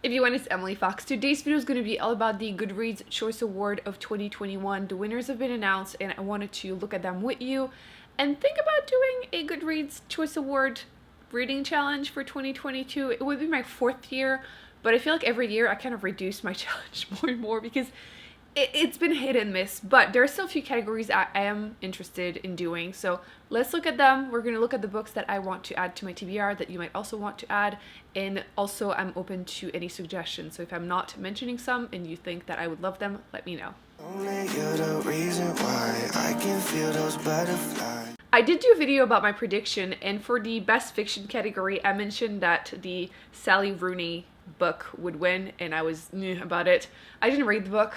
Everyone, it's Emily Fox. Today's video is going to be all about the Goodreads Choice Award of 2021. The winners have been announced and I wanted to look at them with you and think about doing a Goodreads Choice Award reading challenge for 2022. It would be my 4th year, but I feel like every year I kind of reduce my challenge more and more because it's been hit and miss, but there are still a few categories I am interested in doing. So let's look at them. We're going to look at the books that I want to add to my TBR that you might also want to add. And also I'm open to any suggestions. So if I'm not mentioning some and you think that I would love them, let me know. Only you're the reason why I can feel those butterflies. I did do a video about my prediction, and for the best fiction category, I mentioned that the Sally Rooney book would win, and I was about it. I didn't read the book.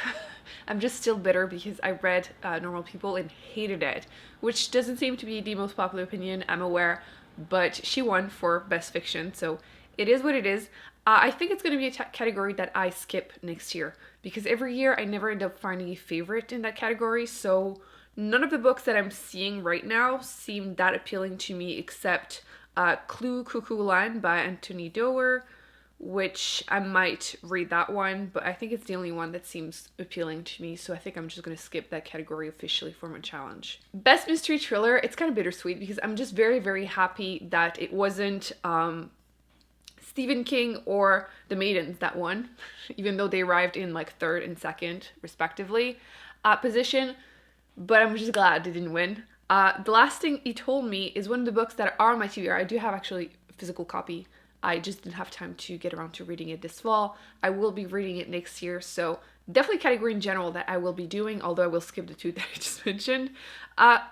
I'm just still bitter because I read Normal People and hated it, which doesn't seem to be the most popular opinion, I'm aware, but she won for best fiction, so it is what it is. I think it's going to be a category that I skip next year because every year I never end up finding a favorite in that category, so none of the books that I'm seeing right now seem that appealing to me except Clue Cuckoo Land by Anthony Doerr, which I might read that one, but I think it's the only one that seems appealing to me, so I think I'm just going to skip that category officially for my challenge. Best mystery thriller, it's kind of bittersweet because I'm just very, very happy that it wasn't Stephen King or The Maidens that won, even though they arrived in like 3rd and 2nd respectively position, but I'm just glad they didn't win. The Last Thing He Told Me is one of the books that are on my TBR. I do have actually a physical copy. I just didn't have time to get around to reading it this fall. I will be reading it next year, so definitely a category in general that I will be doing, although I will skip the 2 that I just mentioned.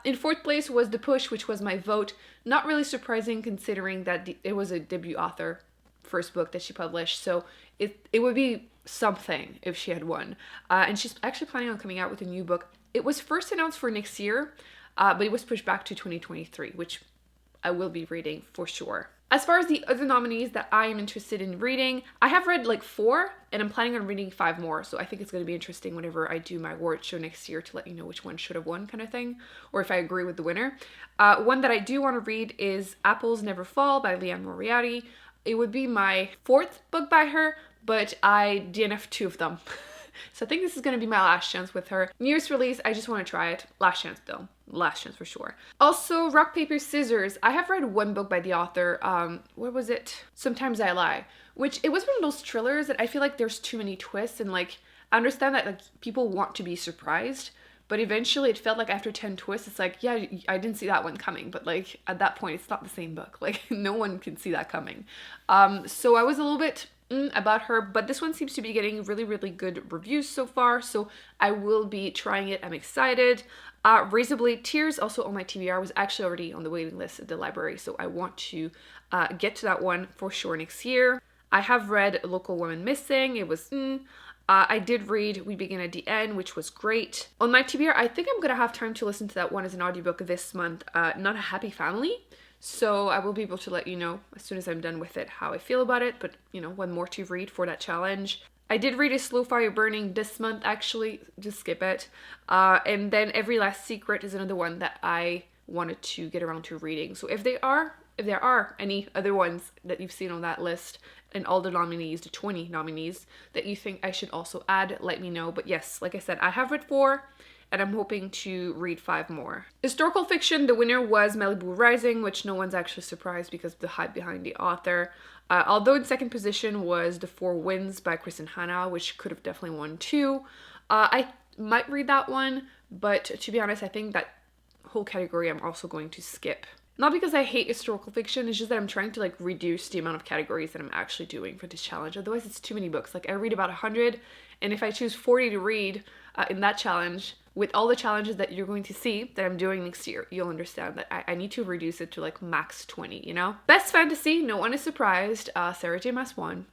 In 4th place was The Push, which was my vote. Not really surprising considering that it was a debut author first book that she published, so it would be something if she had won. And she's actually planning on coming out with a new book. It was first announced for next year, but it was pushed back to 2023, which I will be reading for sure. As far as the other nominees that I am interested in reading, I have read like 4 and I'm planning on reading 5 more. So I think it's going to be interesting whenever I do my award show next year to let you know which one should have won kind of thing, or if I agree with the winner. One that I do want to read is Apples Never Fall by Liane Moriarty. It would be my 4th book by her, but I DNF'd 2 of them. So I think this is going to be my last chance with her. Newest release, I just want to try it. Last chance though. Last chance for sure. Also, Rock, Paper, Scissors. I have read one book by the author. What was it? Sometimes I Lie. Which, it was one of those thrillers that I feel like there's too many twists, and like, I understand that like people want to be surprised, but eventually it felt like after 10 twists, it's like, yeah, I didn't see that one coming, but like at that point, it's not the same book. Like, no one can see that coming. So I was a little bit about her, but this one seems to be getting really, really good reviews so far, so I will be trying it. I'm excited. Razorblade Tears, also on my TBR, was actually already on the waiting list at the library, so I want to get to that one for sure next year. I have read Local Woman Missing. It was I did read We Begin at the End, which was great. On my TBR, I think I'm gonna have time to listen to that one as an audiobook this month, Not a Happy Family. So I will be able to let you know as soon as I'm done with it how I feel about it, but you know, one more to read for that challenge. I did read A Slow Fire Burning this month, actually, just skip it. And then Every Last Secret is another one that I wanted to get around to reading. So if there are any other ones that you've seen on that list and all the nominees, the 20 nominees that you think I should also add, let me know. But yes, like I said, I have read 4. And I'm hoping to read 5 more. Historical fiction, the winner was Malibu Rising, which no one's actually surprised because of the hype behind the author. Although in 2nd position was The Four Winds by Kristen Hanna, which could have definitely won too. I might read that one, but to be honest, I think that whole category I'm also going to skip. Not because I hate historical fiction, it's just that I'm trying to like reduce the amount of categories that I'm actually doing for this challenge. Otherwise, it's too many books. Like I read about 100, and if I choose 40 to read in that challenge, with all the challenges that you're going to see that I'm doing next year, you'll understand that I need to reduce it to like max 20, you know? Best fantasy, no one is surprised. Sarah J. Maas won.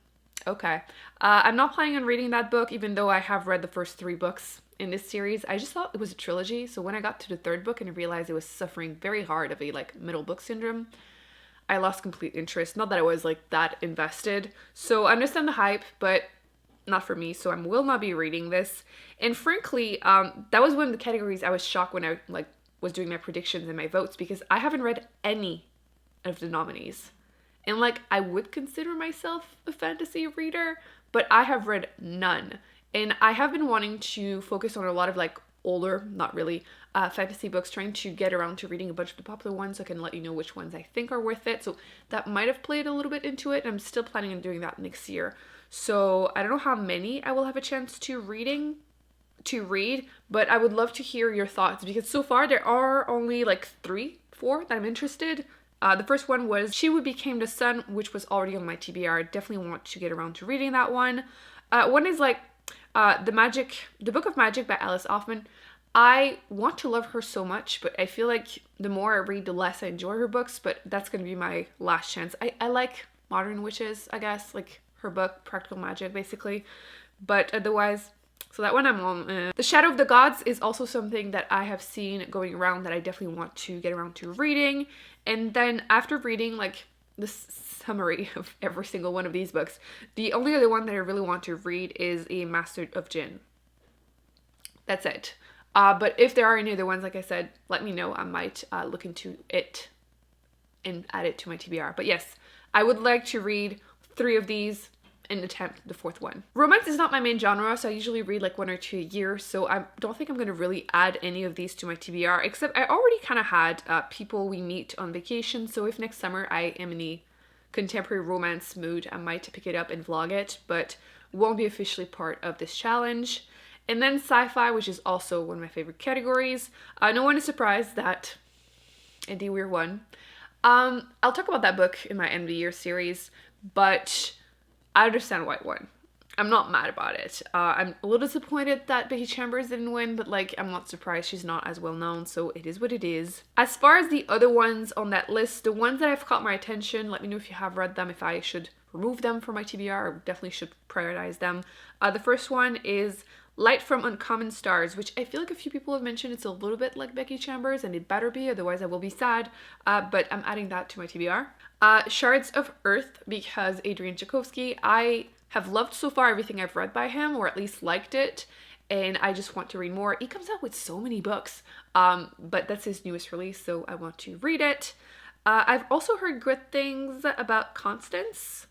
Okay. I'm not planning on reading that book, even though I have read the first 3 books in this series. I just thought it was a trilogy, so when I got to the 3rd book and I realized it was suffering very hard of a like middle book syndrome, I lost complete interest. Not that I was like that invested. So I understand the hype, but not for me, so I will not be reading this. And frankly, that was one of the categories I was shocked when I like was doing my predictions and my votes, because I haven't read any of the nominees. And like, I would consider myself a fantasy reader, but I have read none. And I have been wanting to focus on a lot of like older, not really, fantasy books, trying to get around to reading a bunch of the popular ones so I can let you know which ones I think are worth it. So that might have played a little bit into it. I'm still planning on doing that next year. So I don't know how many I will have a chance to read, but I would love to hear your thoughts because so far there are only like 3-4 that I'm interested. The first one was She Who Became the Sun, which was already on my TBR. Definitely want to get around to reading that one. One is like The Book of Magic by Alice Hoffman. I want to love her so much, but I feel like the more I read, the less I enjoy her books, but that's going to be my last chance. I like Modern Witches, I guess, like her book, Practical Magic, basically. But otherwise, so that one I'm on. The Shadow of the Gods is also something that I have seen going around that I definitely want to get around to reading. And then after reading like the summary of every single one of these books, the only other one that I really want to read is A Master of Jinn. That's it. But if there are any other ones, like I said, let me know. I might look into it and add it to my TBR. But yes, I would like to read 3 of these and attempt the 4th one. Romance is not my main genre, so I usually read like 1 or 2 a year, so I don't think I'm going to really add any of these to my TBR, except I already kind of had People We Meet on Vacation, so if next summer I am in a contemporary romance mood, I might pick it up and vlog it, but won't be officially part of this challenge. And then sci-fi, which is also one of my favorite categories. No one is surprised that Indeed We're One. I'll talk about that book in my end of the year series, but I understand why it won. I'm not mad about it. I'm a little disappointed that Becky Chambers didn't win, but like I'm not surprised. She's not as well known, so it is what it is. As far as the other ones on that list, the ones that have caught my attention, let me know if you have read them, if I should remove them from my TBR, or definitely should prioritize them. The first one is Light from Uncommon Stars, which I feel like a few people have mentioned it's a little bit like Becky Chambers, and it better be, otherwise I will be sad, but I'm adding that to my TBR. Shards of Earth, because Adrian Tchaikovsky, I have loved so far everything I've read by him, or at least liked it, and I just want to read more. He comes out with so many books, but that's his newest release, so I want to read it. I've also heard good things about Constance,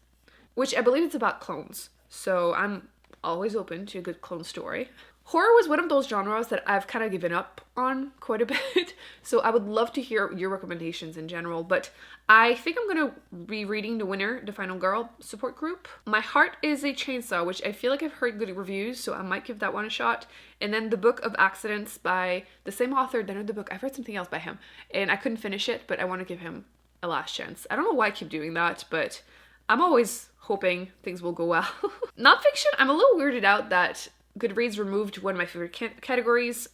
which I believe it's about clones, so I'm always open to a good clone story. Horror was one of those genres that I've kind of given up on quite a bit, so I would love to hear your recommendations in general, but I think I'm going to be reading The Winner, The Final Girl support group. My Heart is a Chainsaw, which I feel like I've heard good reviews, so I might give that one a shot. And then The Book of Accidents by the same author that I read the book. I've read something else by him, and I couldn't finish it, but I want to give him a last chance. I don't know why I keep doing that, but I'm always hoping things will go well. Nonfiction, I'm a little weirded out that Goodreads removed one of my favorite categories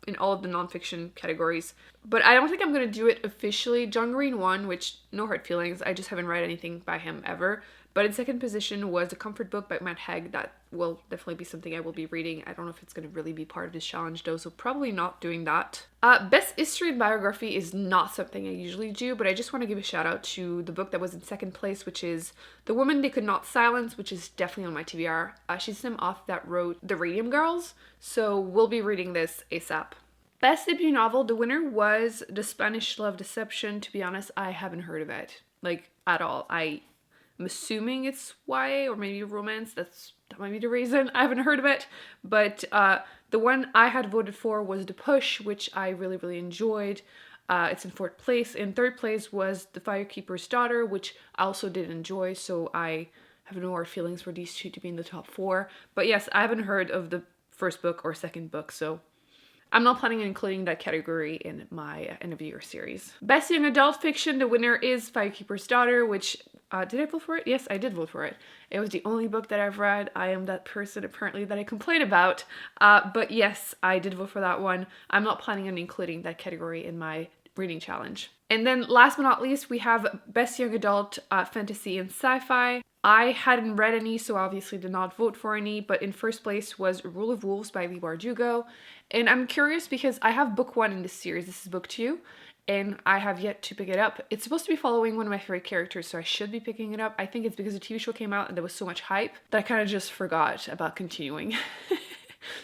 in all of the nonfiction categories, but I don't think I'm going to do it officially. John Green won, which no hard feelings, I just haven't read anything by him ever. But in second position was a comfort book by Matt Haig that will definitely be something I will be reading. I don't know if it's going to really be part of this challenge though, so probably not doing that. Best history and biography is not something I usually do, but I just want to give a shout out to the book that was in second place, which is The Woman They Could Not Silence, which is definitely on my TBR. She's the same author that wrote The Radium Girls, so we'll be reading this ASAP. Best debut novel, the winner was The Spanish Love Deception. To be honest, I haven't heard of it, like, at all. I'm assuming it's YA or maybe romance. That might be the reason I haven't heard of it. But the one I had voted for was The Push, which I really, really enjoyed. It's in fourth place. In third place was The Firekeeper's Daughter, which I also did enjoy. So I have no hard feelings for these two to be in the top 4. But yes, I haven't heard of the first book or second book, so I'm not planning on including that category in my end of year series. Best Young Adult Fiction, the winner is Firekeeper's Daughter, which, did I vote for it? Yes, I did vote for it. It was the only book that I've read. I am that person apparently that I complain about. But yes, I did vote for that one. I'm not planning on including that category in my reading challenge. And then last but not least, we have Best Young Adult Fantasy and Sci-Fi. I hadn't read any, so obviously did not vote for any, but in first place was Rule of Wolves by Leigh Bardugo. And I'm curious because I have book 1 in this series. This is book 2, and I have yet to pick it up. It's supposed to be following one of my favorite characters, so I should be picking it up. I think it's because the TV show came out and there was so much hype that I kind of just forgot about continuing.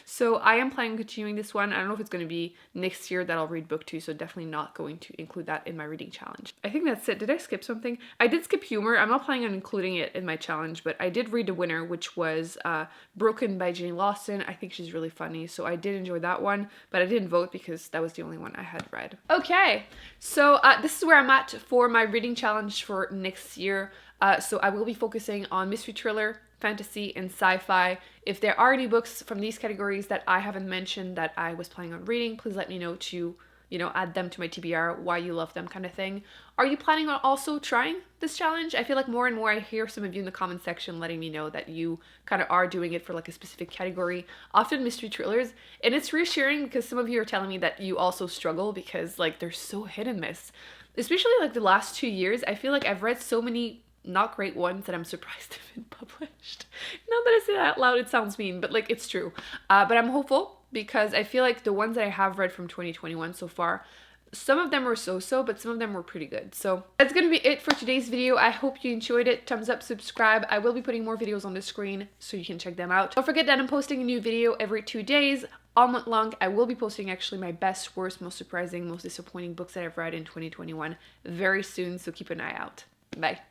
So I am planning on continuing this one. I don't know if it's going to be next year that I'll read book 2, so definitely not going to include that in my reading challenge. I think that's it. Did I skip something? I did skip humor. I'm not planning on including it in my challenge, but I did read a winner, which was Broken by Jane Austen. I think she's really funny, so I did enjoy that one, but I didn't vote because that was the only one I had read. Okay, so this is where I'm at for my reading challenge for next year. So I will be focusing on mystery thriller, fantasy, and sci-fi. If there are any books from these categories that I haven't mentioned that I was planning on reading, please let me know to, add them to my TBR, why you love them kind of thing. Are you planning on also trying this challenge? I feel like more and more I hear some of you in the comment section letting me know that you kind of are doing it for like a specific category, often mystery thrillers, and it's reassuring because some of you are telling me that you also struggle because like they're so hit and miss. Especially like the last 2 years, I feel like I've read so many not great ones that I'm surprised have been published. Not that I say that out loud, it sounds mean, but like it's true. But I'm hopeful because I feel like the ones that I have read from 2021 so far, some of them were so-so, but some of them were pretty good. So that's gonna be it for today's video. I hope you enjoyed it. Thumbs up, subscribe. I will be putting more videos on the screen so you can check them out. Don't forget that I'm posting a new video every 2 days. All month long, I will be posting actually my best, worst, most surprising, most disappointing books that I've read in 2021 very soon, so keep an eye out. Bye.